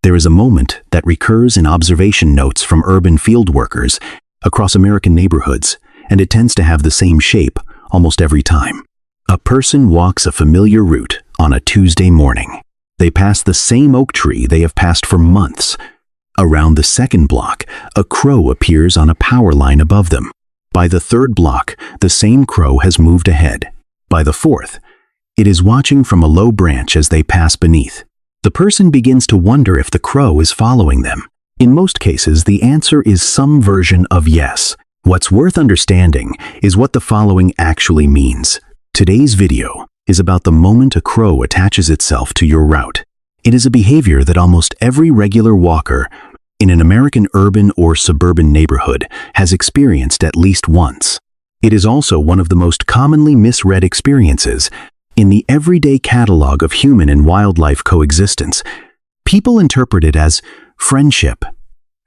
There is a moment that recurs in observation notes from urban field workers across American neighborhoods, and it tends to have the same shape almost every time. A person walks a familiar route on a Tuesday morning. They pass the same oak tree they have passed for months. Around the second block, a crow appears on a power line above them. By the third block, the same crow has moved ahead. By the fourth, it is watching from a low branch as they pass beneath. The person begins to wonder if the crow is following them. In most cases, the answer is some version of yes. What's worth understanding is what the following actually means. Today's video is about the moment a crow attaches itself to your route. It is a behavior that almost every regular walker in an American urban or suburban neighborhood has experienced at least once. It is also one of the most commonly misread experiences in the everyday catalog of human and wildlife coexistence. People interpret it as friendship.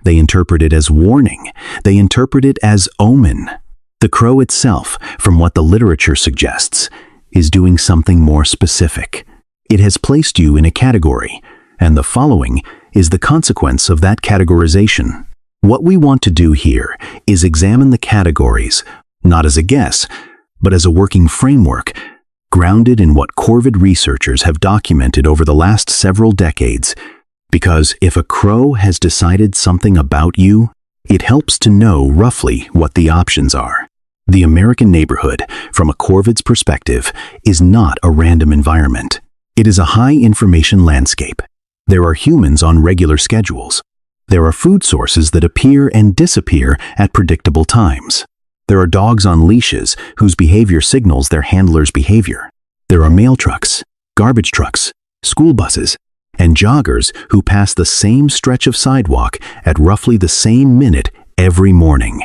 They interpret it as warning. They interpret it as omen. The crow itself, from what the literature suggests, is doing something more specific. It has placed you in a category, and the following is the consequence of that categorization. What we want to do here is examine the categories, not as a guess, but as a working framework, grounded in what corvid researchers have documented over the last several decades. Because if a crow has decided something about you, it helps to know roughly what the options are. The American neighborhood, from a corvid's perspective, is not a random environment. It is a high-information landscape. There are humans on regular schedules. There are food sources that appear and disappear at predictable times. There are dogs on leashes whose behavior signals their handler's behavior. There are mail trucks, garbage trucks, school buses, and joggers who pass the same stretch of sidewalk at roughly the same minute every morning.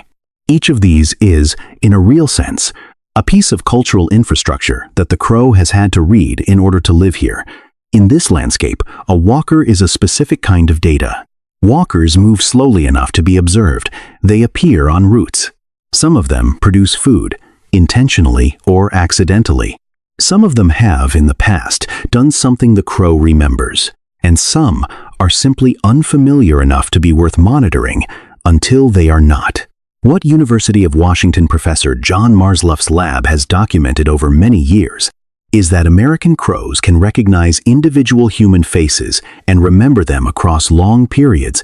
Each of these is, in a real sense, a piece of cultural infrastructure that the crow has had to read in order to live here. In this landscape, a walker is a specific kind of data. Walkers move slowly enough to be observed. They appear on routes. Some of them produce food, intentionally or accidentally. Some of them have, in the past, done something the crow remembers, and some are simply unfamiliar enough to be worth monitoring until they are not. What University of Washington professor John Marzluff's lab has documented over many years is that American crows can recognize individual human faces and remember them across long periods.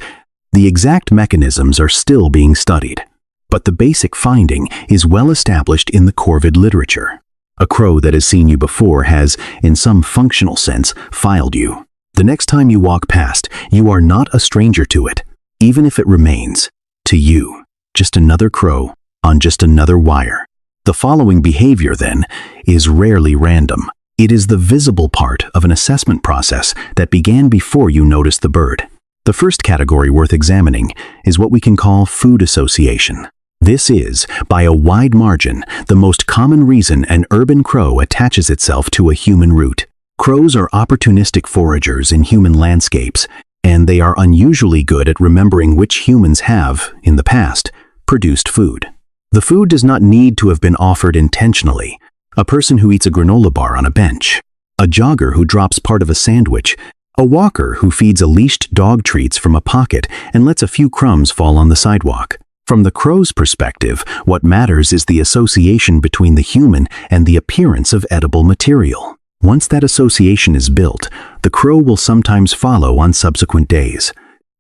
The exact mechanisms are still being studied, but the basic finding is well established in the corvid literature. A crow that has seen you before has, in some functional sense, filed you. The next time you walk past, you are not a stranger to it, even if it remains, to you, just another crow on just another wire. The following behavior, then, is rarely random. It is the visible part of an assessment process that began before you noticed the bird. The first category worth examining is what we can call food association. This is, by a wide margin, the most common reason an urban crow attaches itself to a human route. Crows are opportunistic foragers in human landscapes, and they are unusually good at remembering which humans have, in the past, produced food. The food does not need to have been offered intentionally. A person who eats a granola bar on a bench, a jogger who drops part of a sandwich, a walker who feeds a leashed dog treats from a pocket and lets a few crumbs fall on the sidewalk. From the crow's perspective, what matters is the association between the human and the appearance of edible material. Once that association is built, the crow will sometimes follow on subsequent days.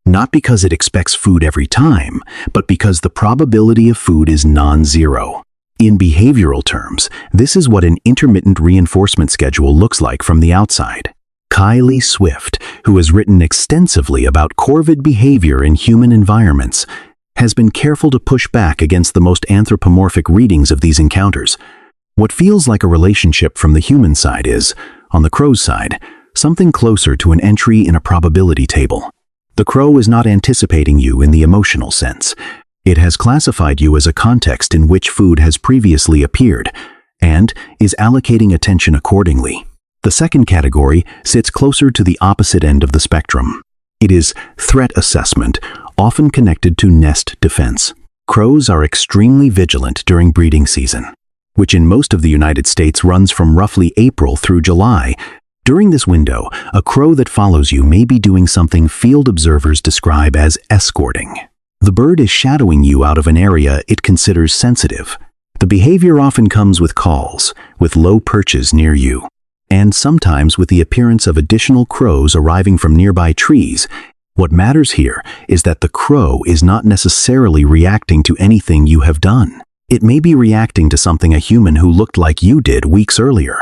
Not because it expects food every time, but because the probability of food is non-zero. In behavioral terms, this is what an intermittent reinforcement schedule looks like from the outside. Kaeli Swift, who has written extensively about corvid behavior in human environments, has been careful to push back against the most anthropomorphic readings of these encounters. What feels like a relationship from the human side is, on the crow's side, something closer to an entry in a probability table. The crow is not anticipating you in the emotional sense. It has classified you as a context in which food has previously appeared, and is allocating attention accordingly. The second category sits closer to the opposite end of the spectrum. It is threat assessment, often connected to nest defense. Crows are extremely vigilant during breeding season, which in most of the United States runs from roughly April through July. During this window, a crow that follows you may be doing something field observers describe as escorting. The bird is shadowing you out of an area it considers sensitive. The behavior often comes with calls, with low perches near you, and sometimes with the appearance of additional crows arriving from nearby trees. What matters here is that the crow is not necessarily reacting to anything you have done. It may be reacting to something a human who looked like you did weeks earlier.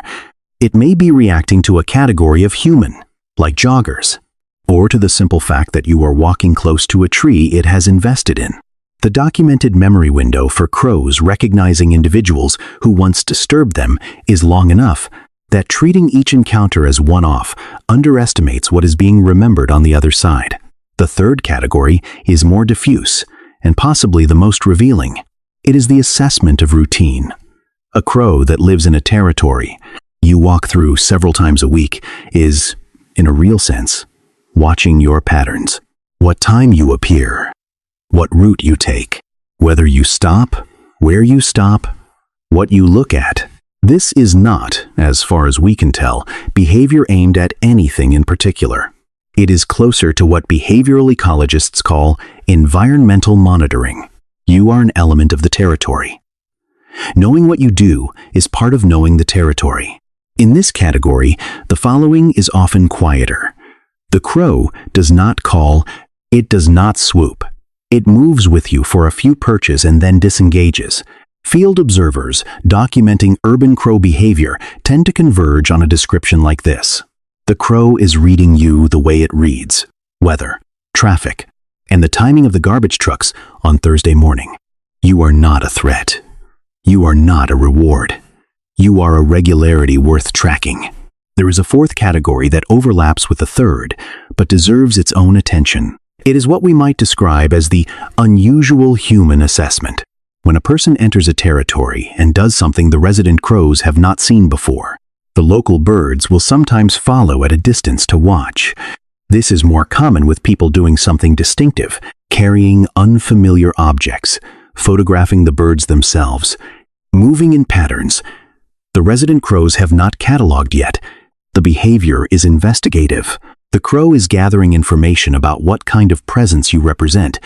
It may be reacting to a category of human, like joggers, or to the simple fact that you are walking close to a tree it has invested in. The documented memory window for crows recognizing individuals who once disturbed them is long enough that treating each encounter as one-off underestimates what is being remembered on the other side. The third category is more diffuse and possibly the most revealing. It is the assessment of routine. A crow that lives in a territory you walk through several times a week is, in a real sense, watching your patterns. What time you appear, what route you take, whether you stop, where you stop, what you look at. This is not, as far as we can tell, behavior aimed at anything in particular. It is closer to what behavioral ecologists call environmental monitoring. You are an element of the territory. Knowing what you do is part of knowing the territory. In this category, the following is often quieter. The crow does not call, it does not swoop. It moves with you for a few perches and then disengages. Field observers documenting urban crow behavior tend to converge on a description like this. The crow is reading you the way it reads weather, traffic, and the timing of the garbage trucks on Thursday morning. You are not a threat. You are not a reward. You are a regularity worth tracking. There is a fourth category that overlaps with the third, but deserves its own attention. It is what we might describe as the unusual human assessment. When a person enters a territory and does something the resident crows have not seen before, the local birds will sometimes follow at a distance to watch. This is more common with people doing something distinctive, carrying unfamiliar objects, photographing the birds themselves, moving in patterns. The resident crows have not cataloged yet. The behavior is investigative. The crow is gathering information about what kind of presence you represent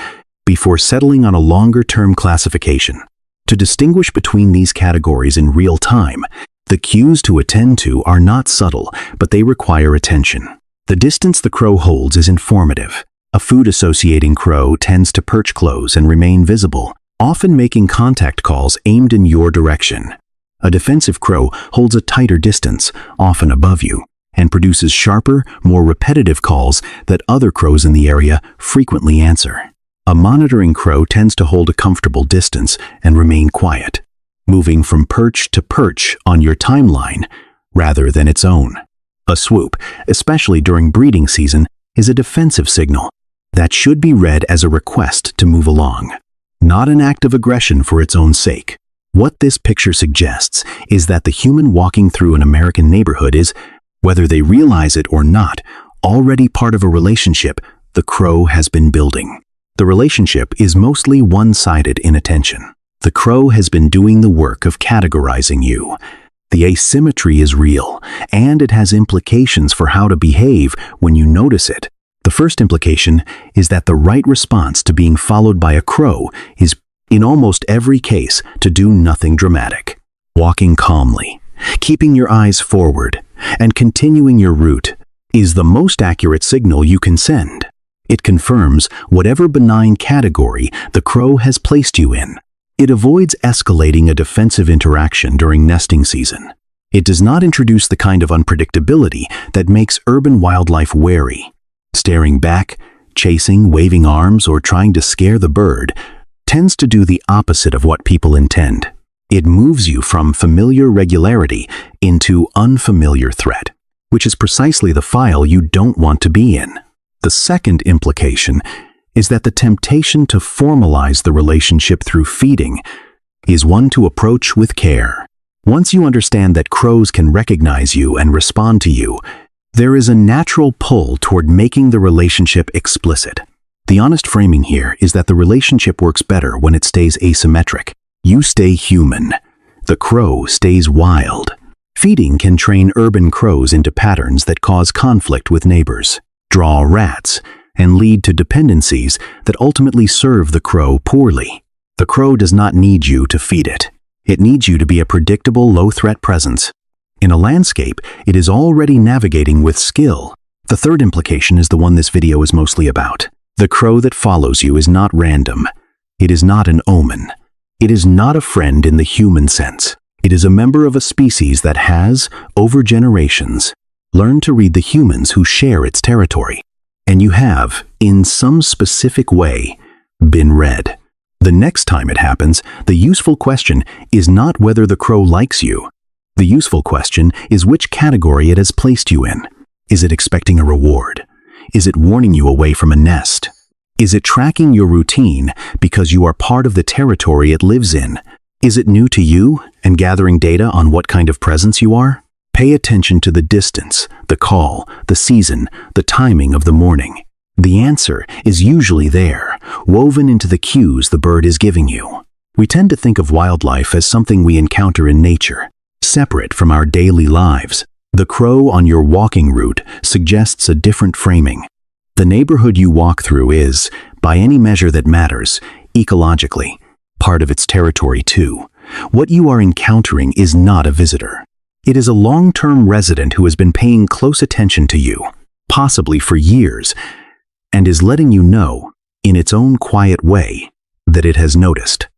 before settling on a longer-term classification. To distinguish between these categories in real time, the cues to attend to are not subtle, but they require attention. The distance the crow holds is informative. A food-associating crow tends to perch close and remain visible, often making contact calls aimed in your direction. A defensive crow holds a tighter distance, often above you, and produces sharper, more repetitive calls that other crows in the area frequently answer. A monitoring crow tends to hold a comfortable distance and remain quiet, moving from perch to perch on your timeline rather than its own. A swoop, especially during breeding season, is a defensive signal that should be read as a request to move along, not an act of aggression for its own sake. What this picture suggests is that the human walking through an American neighborhood is, whether they realize it or not, already part of a relationship the crow has been building. The relationship is mostly one-sided in attention. The crow has been doing the work of categorizing you. The asymmetry is real, and it has implications for how to behave when you notice it. The first implication is that the right response to being followed by a crow is, in almost every case, to do nothing dramatic. Walking calmly, keeping your eyes forward, and continuing your route is the most accurate signal you can send. It confirms whatever benign category the crow has placed you in. It avoids escalating a defensive interaction during nesting season. It does not introduce the kind of unpredictability that makes urban wildlife wary. Staring back, chasing, waving arms, or trying to scare the bird tends to do the opposite of what people intend. It moves you from familiar regularity into unfamiliar threat, which is precisely the file you don't want to be in. The second implication is that the temptation to formalize the relationship through feeding is one to approach with care. Once you understand that crows can recognize you and respond to you, there is a natural pull toward making the relationship explicit. The honest framing here is that the relationship works better when it stays asymmetric. You stay human. The crow stays wild. Feeding can train urban crows into patterns that cause conflict with neighbors, draw rats, and lead to dependencies that ultimately serve the crow poorly. The crow does not need you to feed it. It needs you to be a predictable, low-threat presence. In a landscape, it is already navigating with skill. The third implication is the one this video is mostly about. The crow that follows you is not random. It is not an omen. It is not a friend in the human sense. It is a member of a species that has, over generations, learned to read the humans who share its territory. And you have, in some specific way, been read. The next time it happens, the useful question is not whether the crow likes you. The useful question is which category it has placed you in. Is it expecting a reward? Is it warning you away from a nest? Is it tracking your routine because you are part of the territory it lives in? Is it new to you and gathering data on what kind of presence you are? Pay attention to the distance, the call, the season, the timing of the morning. The answer is usually there, woven into the cues the bird is giving you. We tend to think of wildlife as something we encounter in nature, separate from our daily lives. The crow on your walking route suggests a different framing. The neighborhood you walk through is, by any measure that matters, ecologically, part of its territory too. What you are encountering is not a visitor. It is a long-term resident who has been paying close attention to you, possibly for years, and is letting you know, in its own quiet way, that it has noticed.